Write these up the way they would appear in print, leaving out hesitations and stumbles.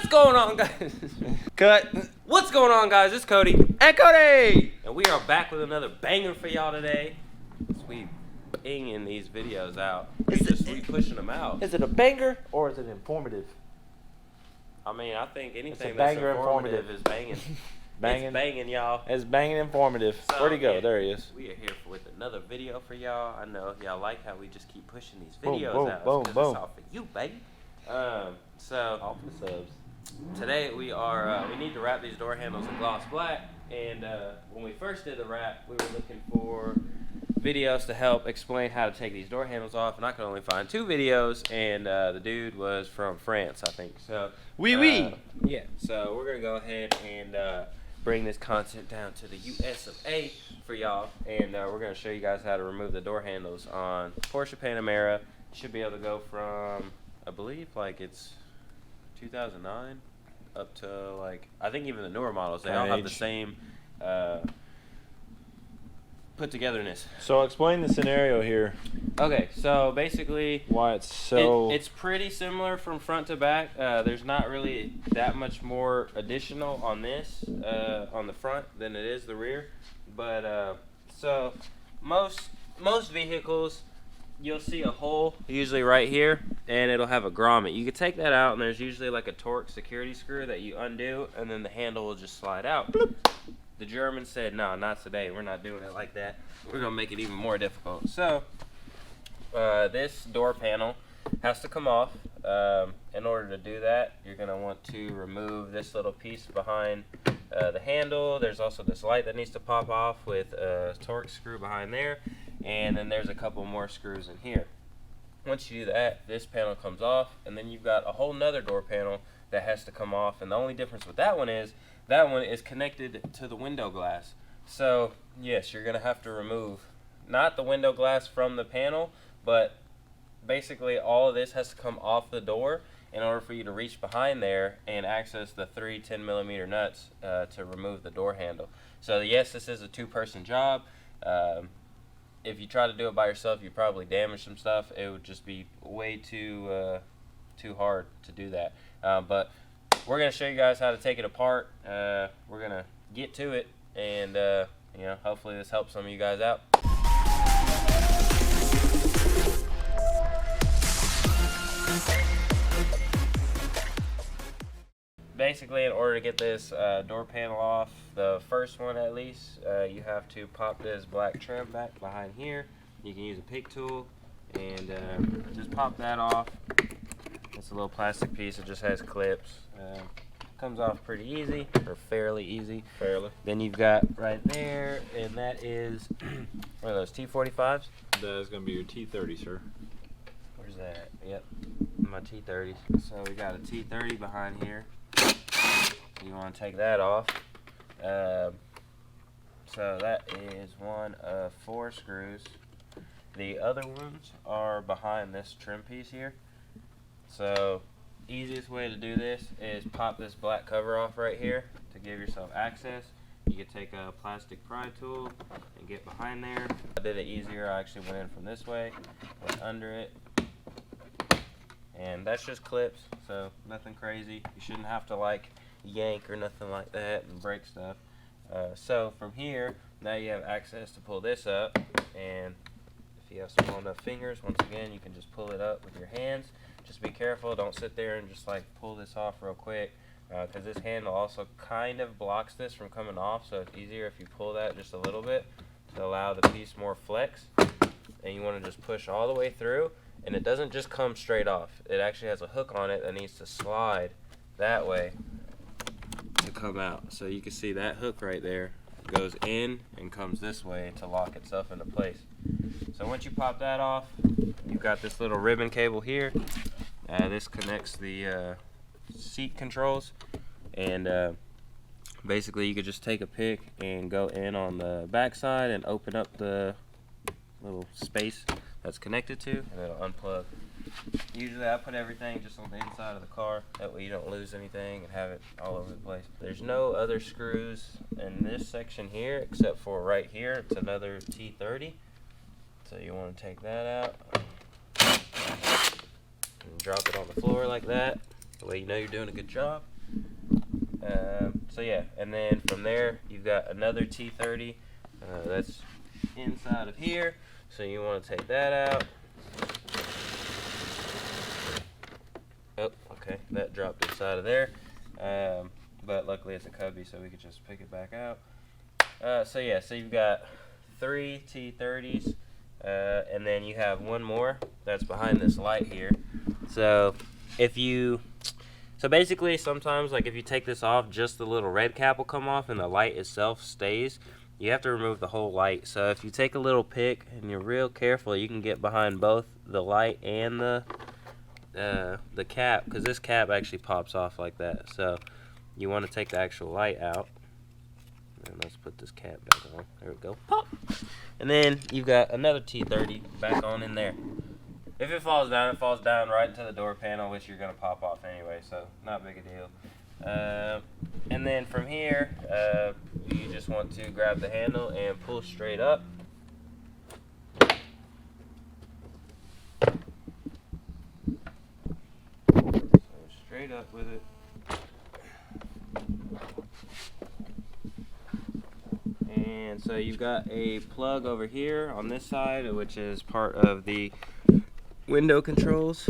What's going on, guys? Cut. What's going on, guys? It's Cody. And Cody! And we are back with another banger for y'all today. We banging these videos out. We pushing them out. Is it a banger or is it informative? I mean, I think anything that's that's informative is banging. Banging. It's banging, y'all. It's banging informative. So, Where'd he go? yeah, There he is. We are here with another video for y'all. I know y'all like how we just keep pushing these Boom, videos boom, out. boom, It's boom. all for you, baby. So Off the subs. today we are we need to wrap these door handles in gloss black, and when we first did the wrap, we were looking for videos to help explain how to take these door handles off, and I could only find 2 videos, and the dude was from France, I think. So yeah, so we're gonna go ahead and bring this content down to the US of A for y'all, and we're gonna show you guys how to remove the door handles on Porsche Panamera. You should be able to go from, I believe, like it's 2009 up to, like, I think even the newer models, they all have the same put togetherness. So explain the scenario here. Okay, so basically Why it's so... it's pretty similar from front to back. There's not really that much more additional on this on the front than it is the rear, but so most vehicles, you'll see a hole usually right here, and it'll have a grommet. You can take that out, and there's usually like a torque security screw that you undo, and then the handle will just slide out. Bloop. The Germans said, no, not today. We're not doing it like that. We're going to make it even more difficult. So this door panel has to come off. In order to do that, you're going to want to remove this little piece behind the handle. There's also this light that needs to pop off with a torque screw behind there. And then there's a couple more screws in here. Once you do that, this panel comes off, and then you've got a whole nother door panel that has to come off. And the only difference with that one is connected to the window glass. So yes, you're gonna have to remove not the window glass from the panel, but basically all of this has to come off the door in order for you to reach behind there and access the 3 10mm nuts to remove the door handle. So yes, this is a 2-person job. If you try to do it by yourself, you probably damage some stuff. It would just be way too hard to do that. But we're going to show you guys how to take it apart. We're going to get to it, and you know, hopefully this helps some of you guys out. Basically, in order to get this door panel off, the first one at least, you have to pop this black trim back behind here. You can use a pick tool and just pop that off. It's a little plastic piece. It just has clips. Comes off pretty easy, or fairly easy. Fairly. Then you've got right there, and that is, what are those, T45s? That is going to be your T30, sir. Where's that? Yep, my T30s. So we got a T30 behind here. You want to take that off. So that is one of 4 screws. The other ones are behind this trim piece here. So easiest way to do this is pop this black cover off right here to give yourself access. You can take a plastic pry tool and get behind there. I did it easier. I actually went in from this way, went under it, and that's just clips, so nothing crazy. You shouldn't have to like yank or nothing like that and break stuff. So from here, now you have access to pull this up, and if you have small enough fingers, once again, you can just pull it up with your hands. Just be careful, don't sit there and just like pull this off real quick, because this handle also kind of blocks this from coming off, so it's easier if you pull that just a little bit to allow the piece more flex. And you want to just push all the way through, and it doesn't just come straight off. It actually has a hook on it that needs to slide that way to come out. So you can see that hook right there goes in and comes this way to lock itself into place. So once you pop that off, you've got this little ribbon cable here. This connects the seat controls, and basically you could just take a pick and go in on the back side and open up the little space that's connected to, and it'll unplug. Usually I put everything just on the inside of the car, that way you don't lose anything and have it all over the place. There's no other screws in this section here except for right here. It's another T30, so you want to take that out and drop it on the floor like that. the way you know you're doing a good job. So yeah, and then from there you've got another T30 that's inside of here, so you want to take that out. Oh, okay, that dropped inside of there, but luckily it's a cubby, so we could just pick it back out. So yeah, so you've got 3 T30s, and then you have one more that's behind this light here. So basically sometimes, like, if you take this off, just the little red cap will come off and the light itself stays. You have to remove the whole light. So if you take a little pick and you're real careful, you can get behind both the light and the cap, because this cap actually pops off like that. So you want to take the actual light out. And let's put this cap back on. There we go. Pop! And then you've got another T30 back on in there. If it falls down, it falls down right into the door panel, which you're going to pop off anyway, so not big a deal. And then from here, you just want to grab the handle and pull straight up. So straight up with it. And so you've got a plug over here on this side, which is part of the window controls.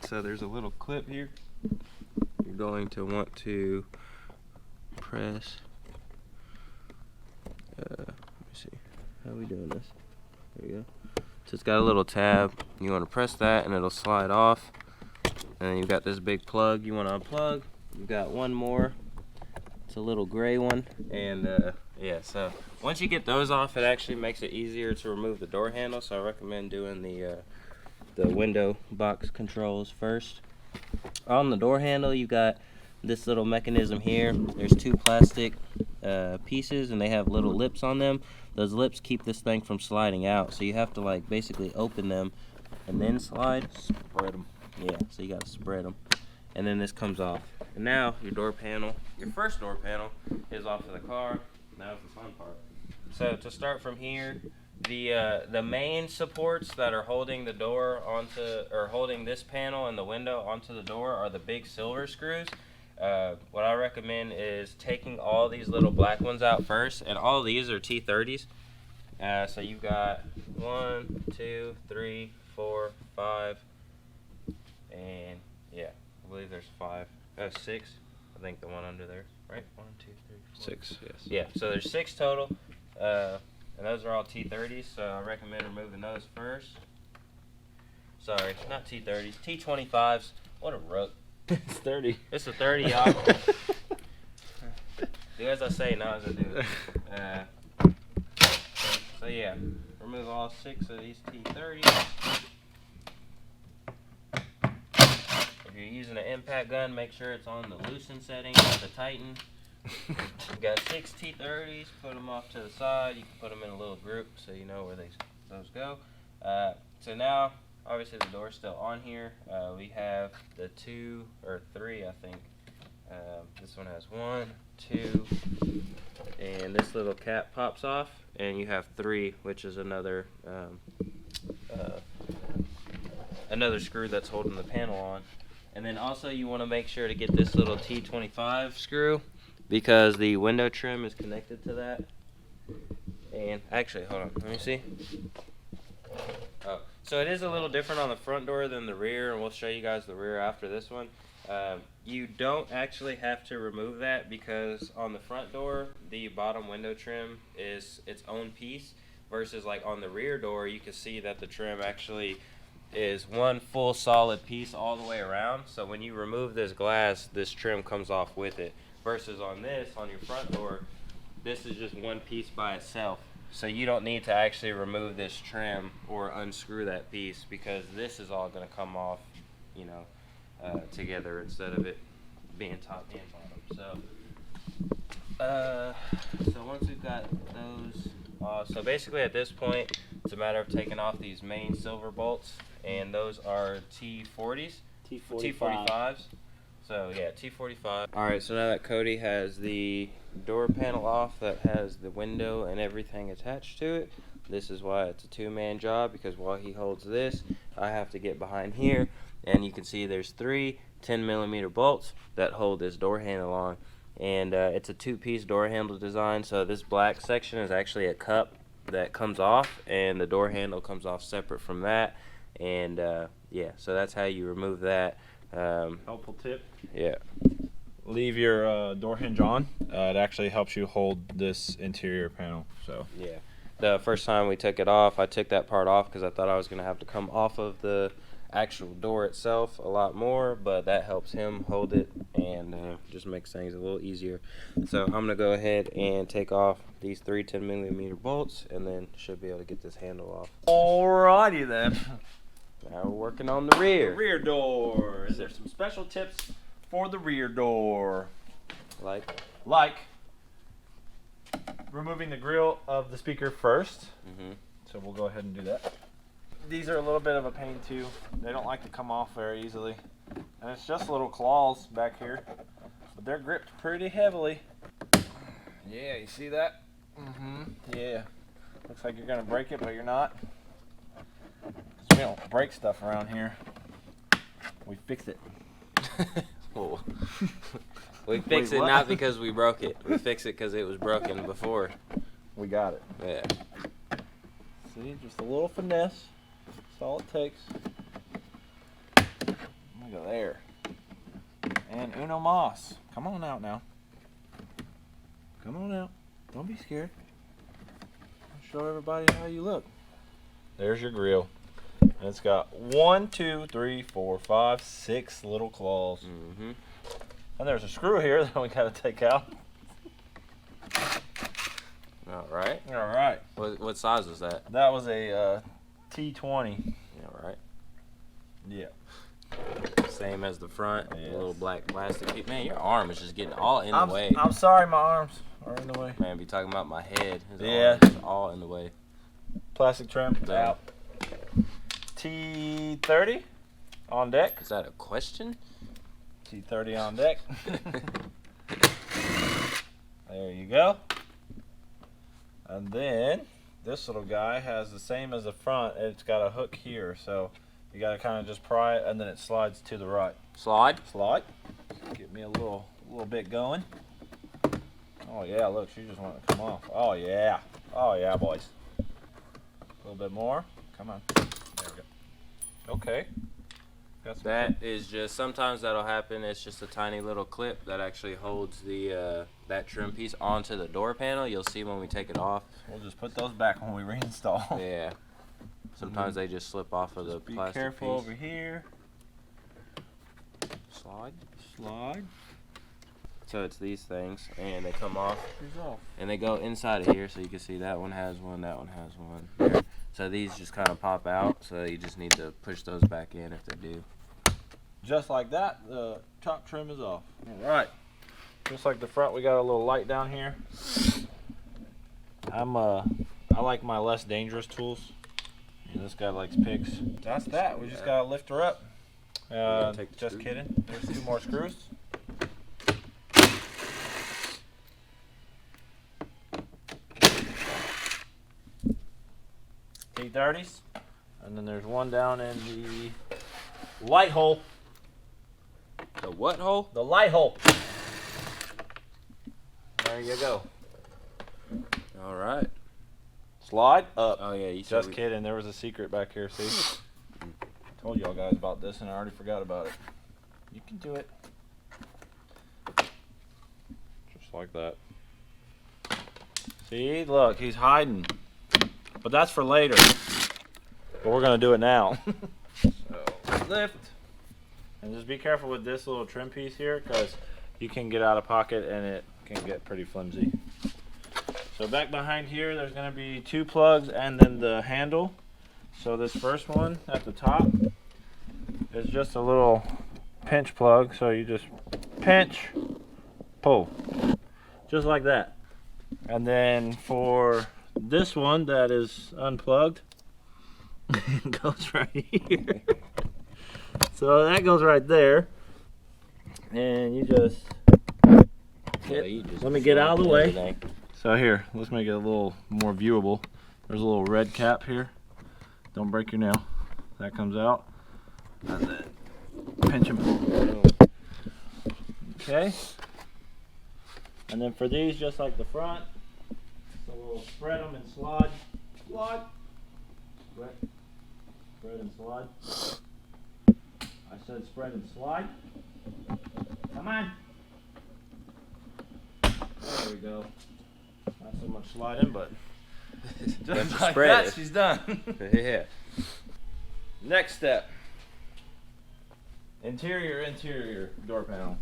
So there's a little clip here. You're going to want to press, let me see, how are we doing this? There you go. So it's got a little tab. You want to press that and it'll slide off. And then you've got this big plug you want to unplug. You've got one more. It's a little gray one. And yeah, so once you get those off, it actually makes it easier to remove the door handle. So I recommend doing the window box controls first. On the door handle, you got this little mechanism here. There's 2 plastic pieces, and they have little lips on them. Those lips keep this thing from sliding out, so you have to, like, basically open them and then slide. Spread them. Yeah, so you got to spread them. And then this comes off. And now your door panel, your first door panel, is off of the car. Now's the fun part. So to start from here, the main supports that are holding the door onto, or holding this panel and the window onto the door, are the big silver screws. What I recommend is taking all these little black ones out first, and all these are T30s. So you've got 1, 2, 3, 4, 5, and yeah, I believe there's 5. 6. I think the one under there, right? 1, 2, 3, 4. 6, yes. Yeah, so there's 6 total, and those are all T30s, so I recommend removing those first. Sorry, not T30s, T25s. What a rook. It's 30. It's a 30, y'all. Do as I say, not as I do. So yeah, remove all 6 of these T30s. If you're using an impact gun, make sure it's on the loosen setting, not the tighten. You got 6 T30s, put them off to the side. You can put them in a little group so you know where those go. So now, obviously the door's still on here. We have the 2 or 3, I think. This one has 1, 2, and this little cap pops off, and you have 3, which is another screw that's holding the panel on. And then also you want to make sure to get this little T25 screw, because the window trim is connected to that. And actually, hold on, let me see. Oh, so it is a little different on the front door than the rear, and we'll show you guys the rear after this one. You don't actually have to remove that, because on the front door, the bottom window trim is its own piece, versus like on the rear door, you can see that the trim actually is one full solid piece all the way around. So when you remove this glass, this trim comes off with it, versus on this, on your front door, this is just one piece by itself. So you don't need to actually remove this trim or unscrew that piece, because this is all going to come off, you know, together, instead of it being top and bottom. So once we've got those, so basically at this point, it's a matter of taking off these main silver bolts, and those are T40s, T45s. So yeah, T45. All right, so now that Cody has the door panel off that has the window and everything attached to it, this is why it's a 2-man job, because while he holds this, I have to get behind here, and you can see there's 3, 10mm bolts that hold this door handle on. And it's a 2-piece door handle design, so this black section is actually a cup that comes off, and the door handle comes off separate from that. And yeah, so that's how you remove that. Helpful tip. Yeah. Leave your door hinge on. It actually helps you hold this interior panel. So Yeah. The first time we took it off, I took that part off because I thought I was going to have to come off of the actual door itself a lot more, but that helps him hold it and just makes things a little easier. So I'm going to go ahead and take off these 3 10mm bolts, and then should be able to get this handle off. alrighty then. Now we're working on the rear. Rear door. Is there some special tips for the rear door? Like removing the grill of the speaker first. Mm-hmm. So we'll go ahead and do that. These are a little bit of a pain too. They don't like to come off very easily. And it's just little claws back here, but they're gripped pretty heavily. Yeah, you see that? Mm-hmm. Yeah. Looks like you're gonna break it, but you're not. 'Cause we don't break stuff around here. We fix it. Oh. We fix it what? not because we broke it. We fix it because it was broken before. We got it. Yeah. See, just a little finesse. That's all it takes. Look at there. And uno mas. Come on out now. Come on out. Don't be scared. I'll show everybody how you look. There's your grill. And it's got 1, 2, 3, 4, 5, 6 little claws. Mm-hmm. And there's a screw here that we gotta take out. All right. All right. What size was that? That was a T20. All right. Yeah. Same as the front. Yes. A little black plastic. Man, your arm is just getting all in the way. I'm sorry, my arms are in the way. Man, be talking about my head. His Yeah. arm is all in the way. Plastic trim Yeah. out. T30 on deck. Is that a question? T30 on deck. There you go. And then this little guy has the same as the front. It's got a hook here, so you got to kind of just pry it, and then it slides to the right. Slide. Slide. Get me a little bit going. Oh yeah, look, she just wanted to come off. Oh yeah. Oh yeah, boys. A little bit more. Come on. There we go. Okay. Got some That is just, sometimes that'll happen. It's just a tiny little clip that actually holds the that trim piece onto the door panel. You'll see when we take it off. We'll just put those back when we reinstall. Yeah. Sometimes they just slip off of the Be plastic careful piece. over here. Slide. Slide. So it's these things, and they come off, She's off. and they go inside of here, so you can see that one has one, that one has one. There. So these just kind of pop out, so you just need to push those back in if they do. Just like that, the top trim is off. All right. Just like the front, we got a little light down here. I like my less dangerous tools. And this guy likes picks. That's that. We just gotta lift her up. Take the Just screw. kidding. There's 2 more screws. T30s. And then there's one down in the light hole. The what hole? The light hole. There you go. All right. Slide up. Oh yeah, you said Just kidding. There was a secret back here. See? Told y'all guys about this and I already forgot about it. You can do it. Just like that. See? Look, he's hiding. But that's for later. But we're going to do it now. So, lift. And just be careful with this little trim piece here because you can get out of pocket and it can get pretty flimsy. So back behind here, there's going to be 2 plugs and then the handle. So this first one at the top is just a little pinch plug. So you just pinch, pull, just like that. And then for this one that is unplugged, it goes right here. So that goes right there. And you just, let me get out of the way. Everything. So here, let's make it a little more viewable. There's a little red cap here. Don't break your nail. That comes out. And then pinch and pull. Okay. And then for these, just like the front, so we'll spread them and slide. Slide. Spread and slide. I said spread and slide. Come on. There we go. Not so much sliding, but just like that, she's done. Yeah. Next step. Interior door panel.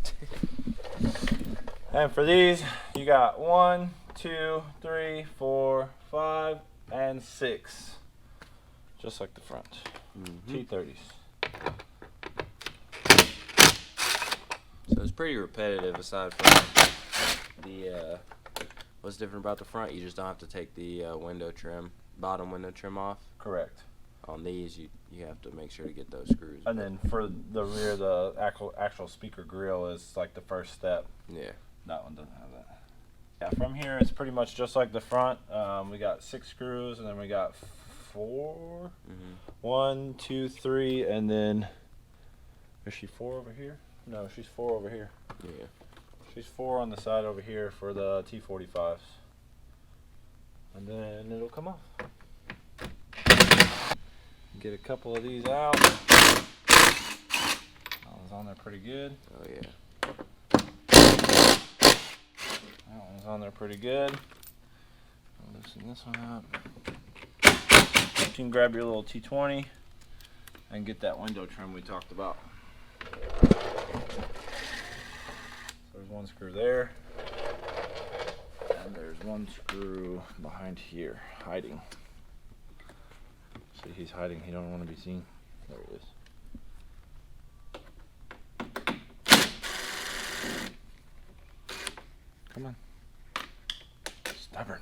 And for these, you got 1, 2, 3, 4, 5, and 6. Just like the front. T30s. So it's pretty repetitive aside from the, what's different about the front, you just don't have to take the bottom window trim off. Correct. On these, you have to make sure to get those screws. And then for the rear, the actual speaker grill is like the first step. Yeah. That one doesn't have that. Yeah, from here it's pretty much just like the front. We got 6 screws, and then we got 4. 1, 2, 3, and then is she 4 over here? No, she's 4 over here. Yeah. She's 4 on the side over here for the T45s, and then it'll come off. Get a couple of these out. That one's on there pretty good. Oh yeah. That one's on there pretty good. I'll loosen this one up. You can grab your little T20 and get that window trim we talked about. So there's 1 screw there, and there's 1 screw behind here, hiding. See, he's hiding. He don't want to be seen. There he is. Come on. Stubborn.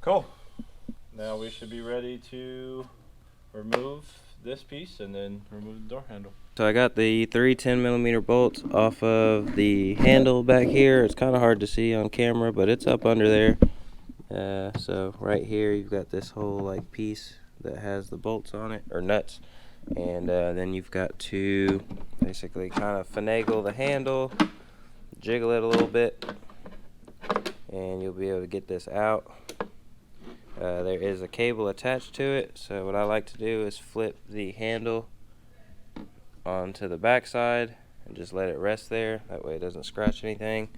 Cool. Now we should be ready to remove this piece and then remove the door handle. So I got the 3 10mm bolts off of the handle back here. It's kind of hard to see on camera, but it's up under there. So right here you've got this whole like piece that has the bolts on it, or nuts, and then you've got to basically kind of finagle the handle, jiggle it a little bit, and you'll be able to get this out. There is a cable attached to it, so what I like to do is flip the handle onto the back side and just let it rest there. That way it doesn't scratch anything.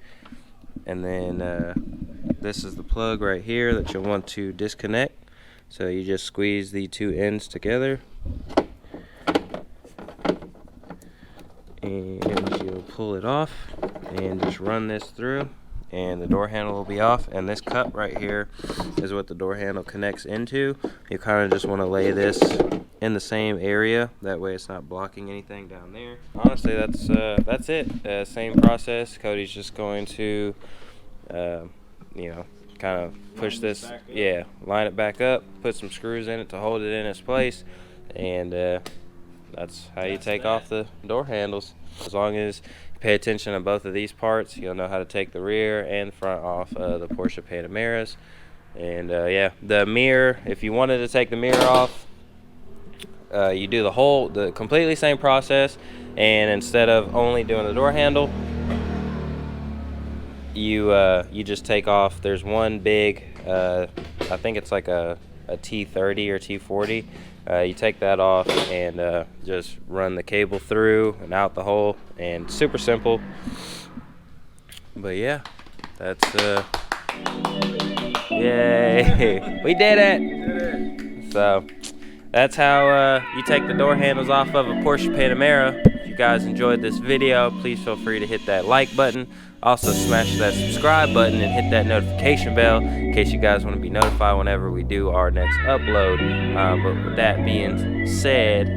And then this is the plug right here that you'll want to disconnect. So you just squeeze the 2 ends together, and you'll pull it off and just run this through, and the door handle will be off. And this cup right here is what the door handle connects into. You kind of just want to lay this in the same area, that way it's not blocking anything down there. Honestly, that's it. Same process. Cody's just going to you know, kind of push this, line it back up, put some screws in it to hold it in its place, and that's how you take off the door handles. As long as you pay attention to both of these parts, you'll know how to take the rear and front off the Porsche Panameras. And yeah, the mirror, if you wanted to take the mirror off, you do the completely same process, and instead of only doing the door handle, you just take off. There's one big, I think it's like a T30 or T40. You take that off and just run the cable through and out the hole, and super simple. But yeah, that's yay, we did it. So that's how you take the door handles off of a Porsche Panamera. If you guys enjoyed this video, please feel free to hit that like button. Also smash that subscribe button and hit that notification bell in case you guys want to be notified whenever we do our next upload. But with that being said,